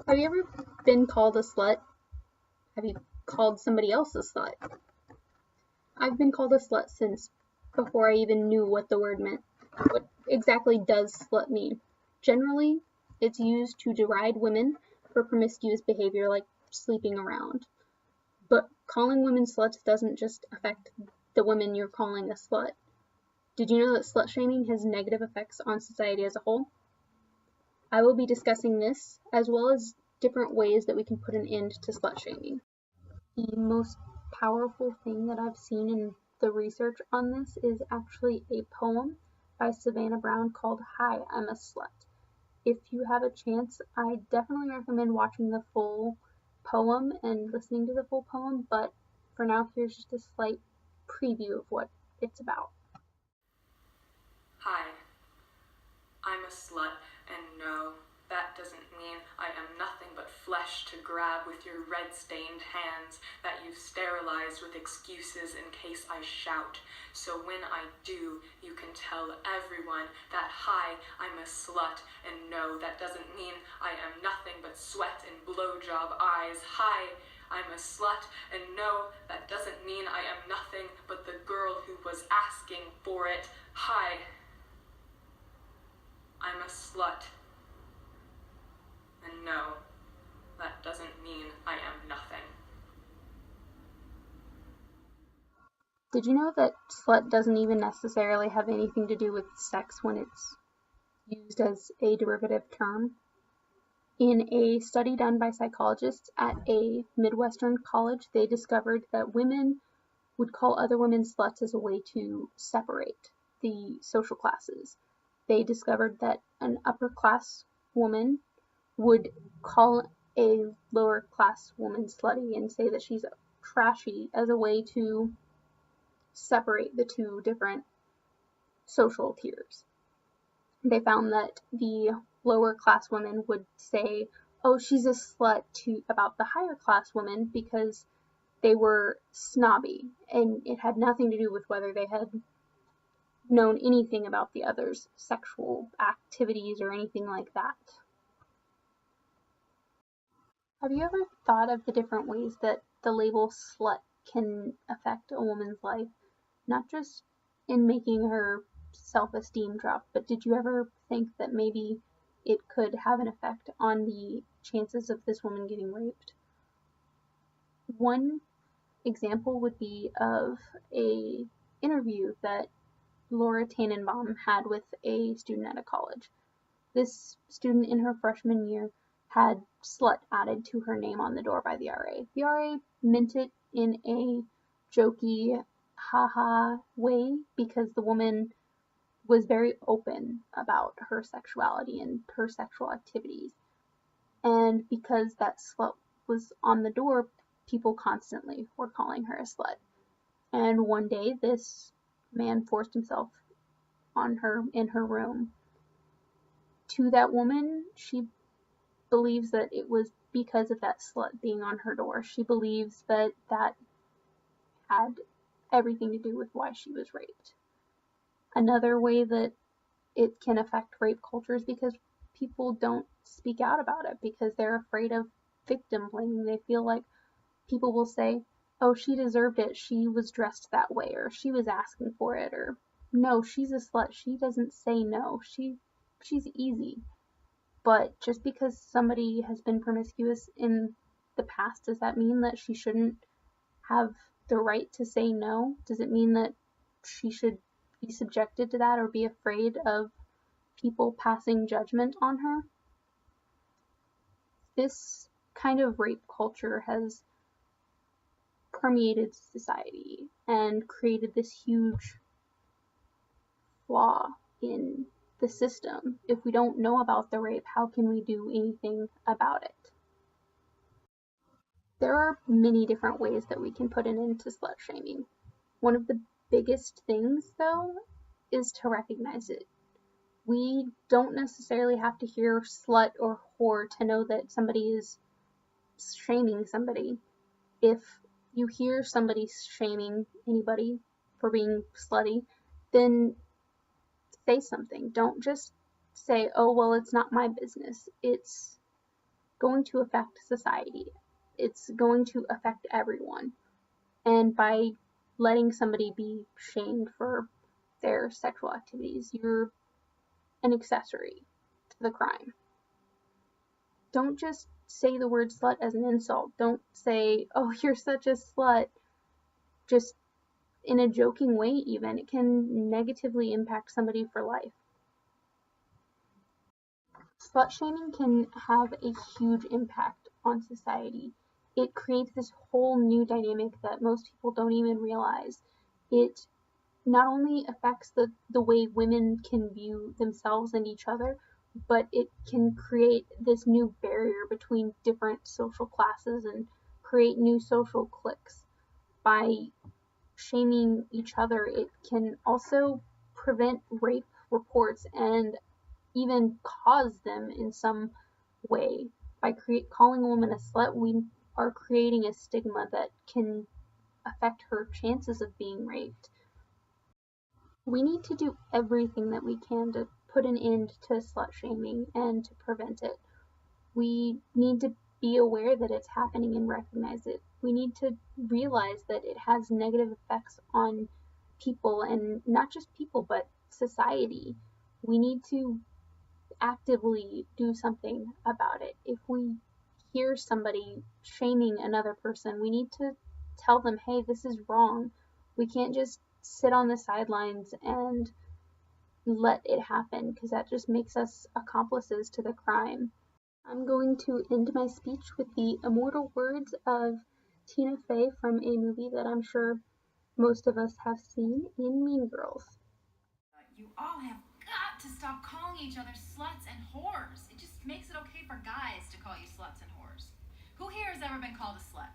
Have you ever been called a slut? Have you called somebody else a slut? I've been called a slut since before I even knew what the word meant. What exactly does slut mean? Generally, it's used to deride women for promiscuous behavior like sleeping around. But calling women sluts doesn't just affect the women you're calling a slut. Did you know that slut shaming has negative effects on society as a whole? I will be discussing this, as well as different ways that we can put an end to slut shaming. The most powerful thing that I've seen in the research on this is actually a poem by Savannah called Hi, I'm a Slut. If you have a chance, I definitely recommend watching the full poem and listening to the full poem, but for now, here's just a slight preview of what it's about. Hi, I'm a slut, and no, that doesn't mean I am nothing but flesh to grab with your red-stained hands that you've sterilized with excuses in case I shout. So when I do, you can tell everyone that hi, I'm a slut, and no, that doesn't mean I am nothing but sweat and blowjob eyes. Hi, I'm a slut, and no, that doesn't mean I am nothing but the girl who was asking for it. Hi, I'm a slut. And no, that doesn't mean I am nothing. Did you know that slut doesn't even necessarily have anything to do with sex when it's used as a derivative term? In a study done by psychologists at a Midwestern college, they discovered that women would call other women sluts as a way to separate the social classes. They discovered that an upper class woman would call a lower class woman slutty and say that she's trashy as a way to separate the two different social tiers. They found that the lower class women would say, oh, she's a slut about the higher class women because they were snobby, and it had nothing to do with whether they had known anything about the other's sexual activities or anything like that. Have you ever thought of the different ways that the label slut can affect a woman's life? Not just in making her self-esteem drop, but did you ever think that maybe it could have an effect on the chances of this woman getting raped? One example would be of a interview that Laura Tannenbaum had with a student at a college. This student in her freshman year had slut added to her name on the door by the RA. The RA meant it in a jokey, haha way because the woman was very open about her sexuality and her sexual activities. And because that slut was on the door, people constantly were calling her a slut. And one day, this man forced himself on her in her room. To that woman, she believes that it was because of that slut being on her door. She believes that that had everything to do with why she was raped. Another way that it can affect rape culture is because people don't speak out about it because they're afraid of victim blaming. They feel like people will say, oh, she deserved it, she was dressed that way, or she was asking for it, or no, she's a slut, she doesn't say no, she's easy. But just because somebody has been promiscuous in the past, does that mean that she shouldn't have the right to say no? Does it mean that she should be subjected to that or be afraid of people passing judgment on her? This kind of rape culture has permeated society and created this huge flaw in the system. If we don't know about the rape, how can we do anything about it? There are many different ways that we can put an end to slut shaming. One of the biggest things, though, is to recognize it. We don't necessarily have to hear slut or whore to know that somebody is shaming somebody. If you hear somebody shaming anybody for being slutty, then say something. Don't just say, oh, well, it's not my business. It's going to affect society. It's going to affect everyone. And by letting somebody be shamed for their sexual activities, you're an accessory to the crime. Don't just say the word slut as an insult. Don't say, oh, you're such a slut, just in a joking way, even. It can negatively impact somebody for life. Slut shaming can have a huge impact on society. It creates this whole new dynamic that most people don't even realize. It not only affects the way women can view themselves and each other, but it can create this new barrier between different social classes and create new social cliques. By shaming each other, it can also prevent rape reports and even cause them in some way. By calling a woman a slut, we are creating a stigma that can affect her chances of being raped. We need to do everything that we can to put an end to slut shaming and to prevent it. We need to be aware that it's happening and recognize it. We need to realize that it has negative effects on people, and not just people, but society. We need to actively do something about it. If we hear somebody shaming another person, we need to tell them, hey, this is wrong. We can't just sit on the sidelines and let it happen, because that just makes us accomplices to the crime. I'm going to end my speech with the immortal words of Tina Fey from a movie that I'm sure most of us have seen, in Mean Girls. You all have got to stop calling each other sluts and whores. It just makes it okay for guys to call you sluts and whores. Who here has ever been called a slut?